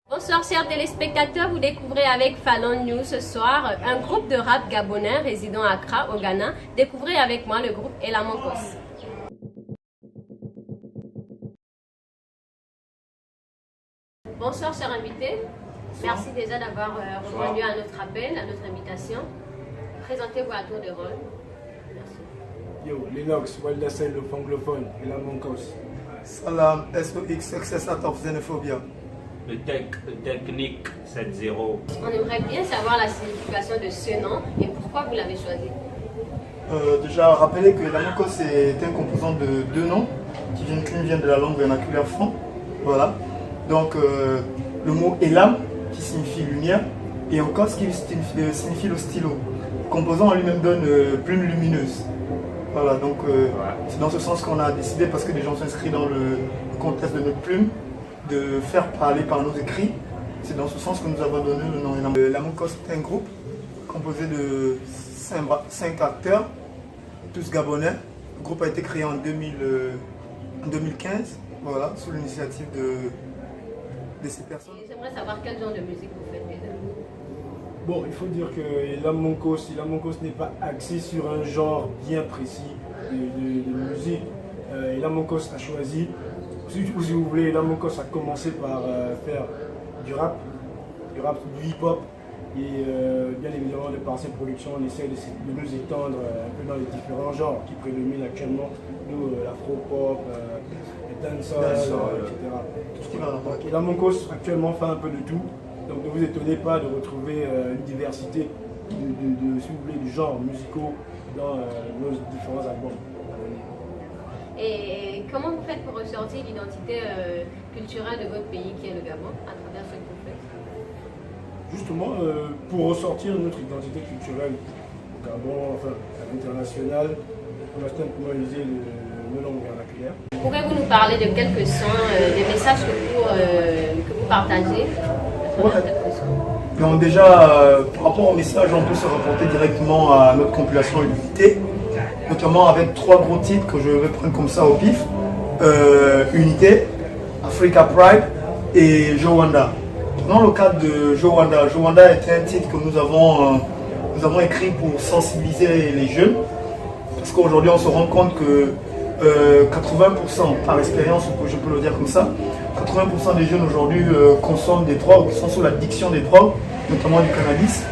Bonsoir chers téléspectateurs, vous découvrez avec Fallon News ce soir un groupe de rap gabonais résidant à Accra au Ghana. Découvrez avec moi le groupe Elamankos. Bonsoir chers invités, merci déjà d'avoir répondu à notre appel, à notre invitation. Présentez-vous à tour de rôle. Merci. Yo, Linux, Waldasel, le francophone, Elamankos. Salam, SOX, Success Out of Xenophobia. Le technique 7-0. On aimerait bien savoir la signification de ce nom et pourquoi vous l'avez choisi. Déjà, rappelez que Elamankos est un composant de deux noms qui viennent de la langue vernaculaire franc. Voilà. Donc, le mot Elam qui signifie lumière et Ankos qui signifie le stylo. Le composant en lui-même donne plume lumineuse. Voilà, donc c'est dans ce sens qu'on a décidé, parce que des gens s'inscrivent dans le contexte de notre plume, de faire parler par nos écrits. C'est dans ce sens que nous avons donné le nom Elamankos. Elamankos est un groupe composé de 5 acteurs, tous gabonais. Le groupe a été créé en 2015, voilà, sous l'initiative de ces personnes. J'aimerais savoir quel genre de musique vous faites déjà. Bon, il faut dire que Elamankos n'est pas axé sur un genre bien précis de musique. Elamankos a choisi, si vous voulez, Elamankos a commencé par faire du rap, du hip-hop. Et bien évidemment, de par ses productions, on essaie de nous étendre un peu dans les différents genres qui prédominent actuellement, nous, l'afro-pop, le dancehall, etc. Tout ce qui va dans Elamankos actuellement fait un peu de tout, donc ne vous étonnez pas de retrouver une diversité si vous voulez, de genres musicaux dans nos différents albums. Et comment vous faites pour ressortir l'identité culturelle de votre pays qui est le Gabon à travers ce que vous faites? Justement, pour ressortir notre identité culturelle au Gabon, enfin à l'international, on a simplement utilisé nos langues vernaculaires. Pourrez-vous nous parler de quelques sons, des messages que vous partagez à travers quelques sons? Donc déjà, par rapport au message, on peut se rapporter directement à notre compilation Unité, notamment avec 3 gros titres que je vais prendre comme ça au pif. Unité, Africa Pride et Jowanda. Dans le cadre de Jowanda, Jowanda est un titre que nous avons écrit pour sensibiliser les jeunes, parce qu'aujourd'hui on se rend compte que 80%, par expérience, je peux le dire comme ça, 80% des jeunes aujourd'hui consomment des drogues, sont sous l'addiction des drogues, notamment du cannabis.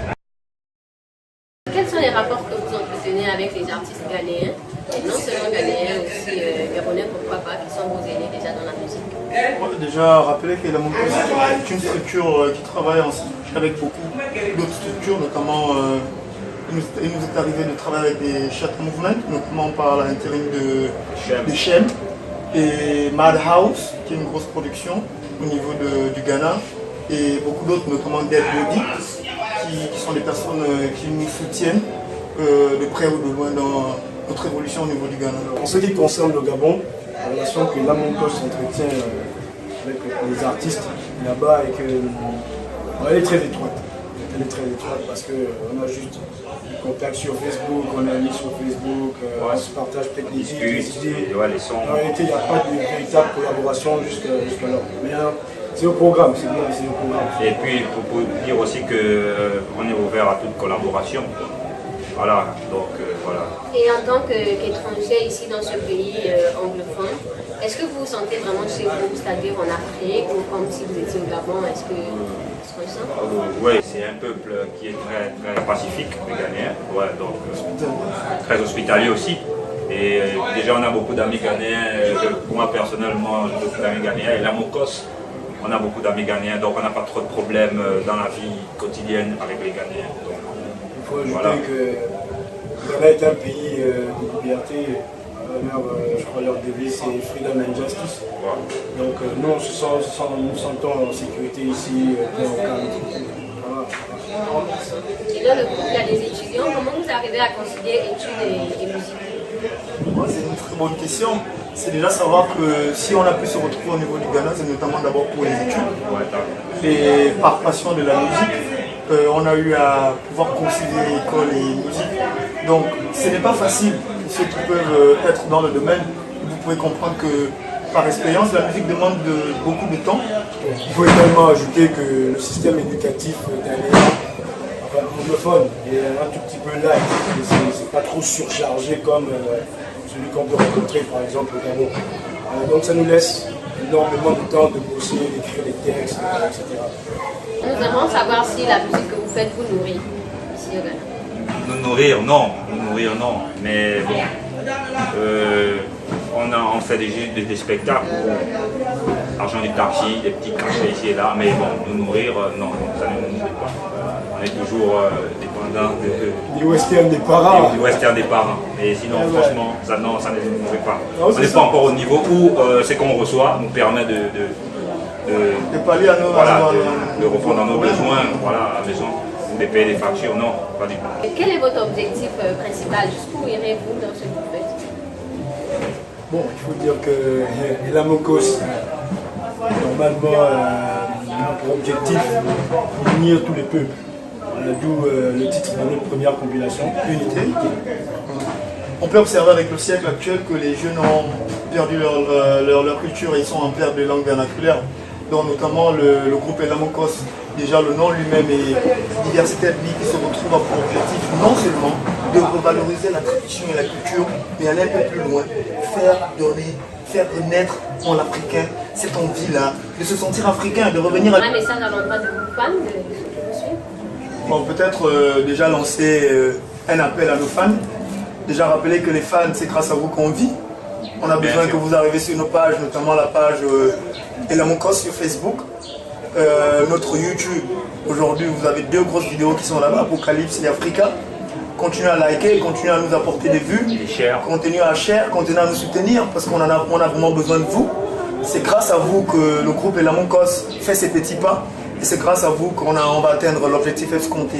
Quels sont les rapports que vous entretenez avec les artistes ghanéens, et non seulement ghanéens, aussi gabonais, pourquoi pas, qui sont vos aînés déjà dans la musique? Déjà, rappelez que Elamankos est une structure qui travaille avec beaucoup d'autres structures, notamment il nous est arrivé de travailler avec des chat movements, notamment par l'intérim de Shem et Madhouse, qui est une grosse production au niveau du Ghana, et beaucoup d'autres, notamment Dead Body, qui sont des personnes qui nous soutiennent de près ou de loin dans notre évolution au niveau du Ghana. En ce qui concerne le Gabon, la relation que Elamankos entretient avec les artistes là-bas elle est très étroite. Elle est très étroite parce qu'on a juste du contact sur Facebook, on a mis sur Facebook, on se partage peut-être les idées. Les sons. En réalité, il n'y a pas de véritable collaboration jusqu'à-là. Mais c'est au programme, c'est bien, c'est au programme. Et puis, pour dire aussi qu'on est ouvert à toute collaboration. Voilà, donc voilà. Et en tant qu'étranger ici dans ce pays anglophone, est-ce que vous vous sentez vraiment chez vous, c'est-à-dire en Afrique ou comme si vous étiez au Gabon? Est-ce que ça se ressent? Oui, c'est un peuple qui est très, très pacifique, les Ghanéens, ouais, donc très hospitalier aussi. Et déjà, on a beaucoup d'amis ghanéens. Pour moi, personnellement, j'ai beaucoup d'amis ghanéens. Et Elamankos, on a beaucoup d'amis ghanéens, donc on n'a pas trop de problèmes dans la vie quotidienne avec les Ghanéens. Donc, il faut ajouter voilà. que le Ghana est un pays de liberté. Je crois leur devise c'est Freedom and Justice. voilà. Donc nous, nous sentons en sécurité ici, bien au calme. Voilà. Et dans le groupe, il y a des étudiants. Comment vous arrivez à concilier études et musique? C'est une très bonne question. C'est déjà savoir que si on a pu se retrouver au niveau du Ghana, c'est notamment d'abord pour les études. Et par passion de la musique, on a eu à pouvoir concilier école et musique. Donc ce n'est pas facile pour ceux qui peuvent être dans le domaine. Vous pouvez comprendre que par expérience, la musique demande beaucoup de temps. Il faut également ajouter que le système éducatif ghanéen, enfin anglophone, est un tout petit peu light. C'est pas trop surchargé comme celui qu'on peut rencontrer par exemple au Gabon. Donc ça nous laisse énormément de temps de bosser, d'écrire des textes, etc. Nous aimerions savoir si la musique que vous faites vous nourrit ici au Ghana. Nous nourrir, non. Mais bon, on fait des spectacles, l'argent du taxi, des petits cachets ici et là, mais bon, nous nourrir, non, ça ne nous nourrit pas. On est toujours dépendant du western des parents. Du western des parents. Et sinon, franchement, ça ne nous nourrit pas. Non, on n'est pas encore au niveau où ce qu'on reçoit nous permet de pallier à nos, de répondre à nos besoins, voilà, à la maison, de payer des factures, non, pas du tout. Quel est votre objectif principal? Jusqu'où irez-vous dans ce que vous faites? Bon, il faut dire que Elam Mokos, normalement, a pour objectif d'unir tous les peuples. D'où le titre de notre première compilation, Unité. On peut observer avec le siècle actuel que les jeunes ont perdu leur culture et ils sont en perte de langue vernaculaire. Donc notamment le groupe Elam Mokos, déjà le nom lui-même est diversité ethnique qui se retrouve pour objectif non seulement de revaloriser la tradition et la culture, mais aller un peu plus loin, faire renaître en l'Africain cette envie-là, de se sentir africain, de revenir à... Un message à l'endroit de vos fans de vous suivre? Bon, peut-être déjà lancer un appel à nos fans. Déjà rappeler que les fans, c'est grâce à vous qu'on vit. On a besoin que vous arriviez sur nos pages, notamment la page Elam Mokos sur Facebook, notre YouTube. Aujourd'hui, vous avez 2 grosses vidéos qui sont là-bas, Apocalypse et Africa. Continuez à liker, continuez à nous apporter des vues, continuez à share, continuez à nous soutenir parce qu'on a vraiment besoin de vous. C'est grâce à vous que le groupe Elam Mokos fait ses petits pas et c'est grâce à vous qu'on va atteindre l'objectif escompté.